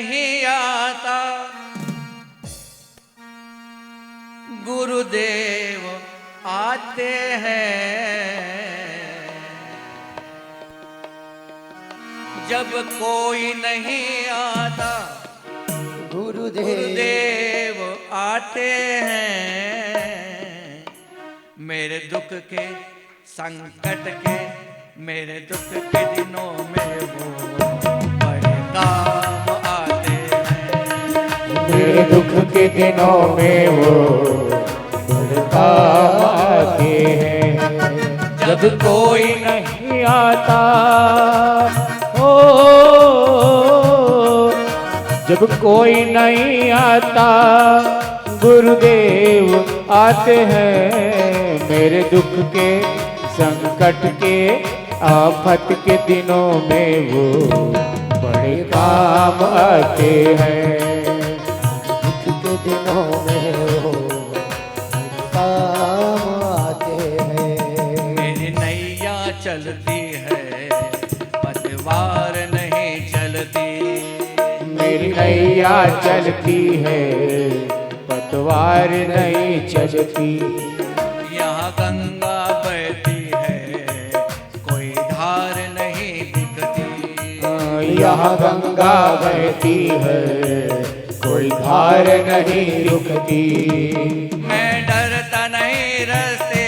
नहीं आता, गुरुदेव आते हैं। जब कोई नहीं आता, गुरुदेव आते हैं। मेरे दुख के संकट के, मेरे दुख के दिनों में वो बड़े काम आते हैं। मेरे दुख के दिनों में वो बड़े काम आते हैं। जब कोई नहीं आता, ओ जब कोई नहीं आता, गुरुदेव आते हैं। मेरे दुख के संकट के आफत के दिनों में वो बड़े काम आते हैं। दुख के दिनों में वो काम आते हैं। मेरी नैया चलती है, पतवार नहीं चलती। मेरी नैया चलती है, पतवार नहीं चलती। यहाँ गंगा बहती है, कोई धार नहीं दिखती। यहाँ गंगा बहती है, कोई धार नहीं रुकती। मैं डरता नहीं रास्ते,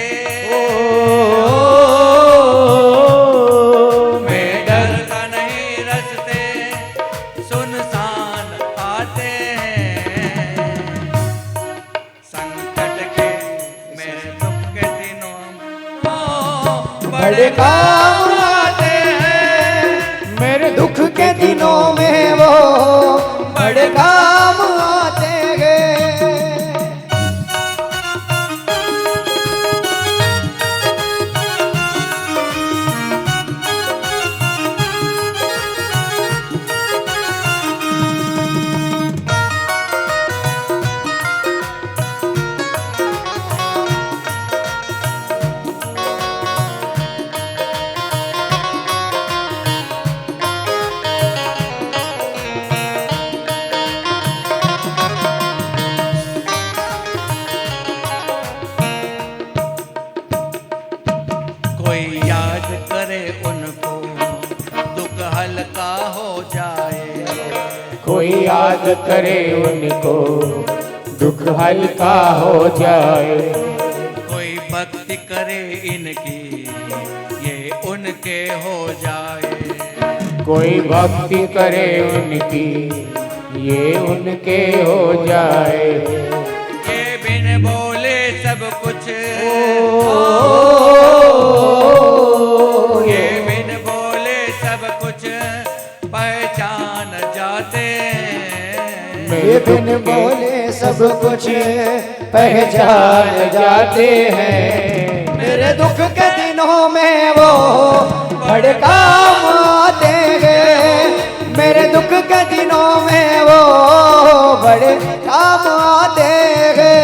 मैं डरता नहीं रास्ते, सुनसान आते हैं। संकट के, मेरे दुख के दिनों बड़े काम आते हैं। मेरे दुख के दिनों में वो बड़े काम आते हैं। कोई याद करे उनको, दुख हल्का हो जाए। कोई याद करे उनको, दुख हल्का हो जाए। कोई भक्ति करे इनकी, ये उनके हो जाए। कोई भक्ति करे उनकी, ये उनके हो जाए। ये बिन बोले सब कुछ, ये बिन बोले सब कुछ पहचान जाते हैं। ये बिन बोले सब कुछ पहचान जाते हैं। मेरे दुख के दिनों में वो बड़े काम आते हैं। मेरे दुख के दिनों में वो बड़े काम आते हैं।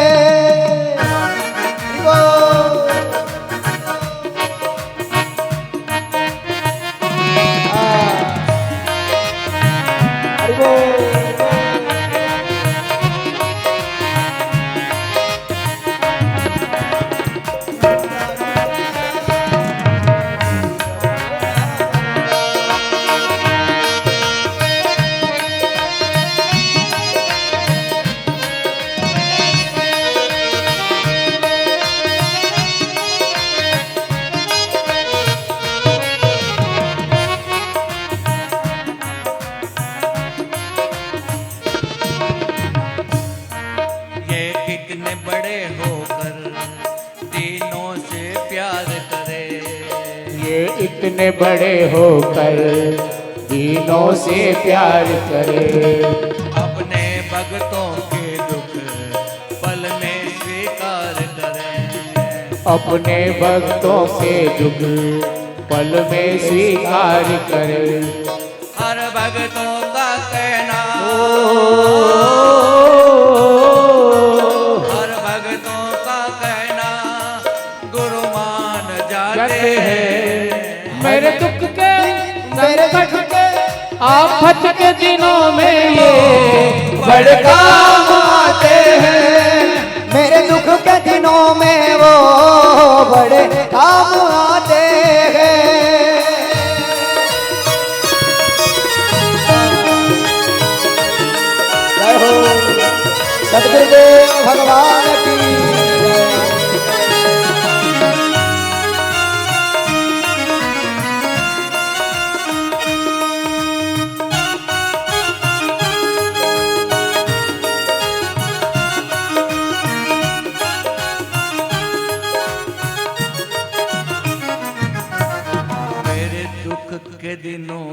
कितने बड़े होकर तीनों से प्यार करे। ये इतने बड़े होकर तीनों से प्यार करे। अपने भक्तों के दुख पल में स्वीकार करे। अपने भक्तों के दुख पल में स्वीकार करे। हर भक्तों का कहना, हर भक्तों का कहना गुरु मान जाते हैं। मेरे दुख के, मेरे दुख के आफत के दिनों में ये बड़े काम आते हैं। मेरे दुख के दिनों में वो बड़े काम आते हैं। जय हो सतगुरुदेव भगवान की जय। मेरे दुख के दिनों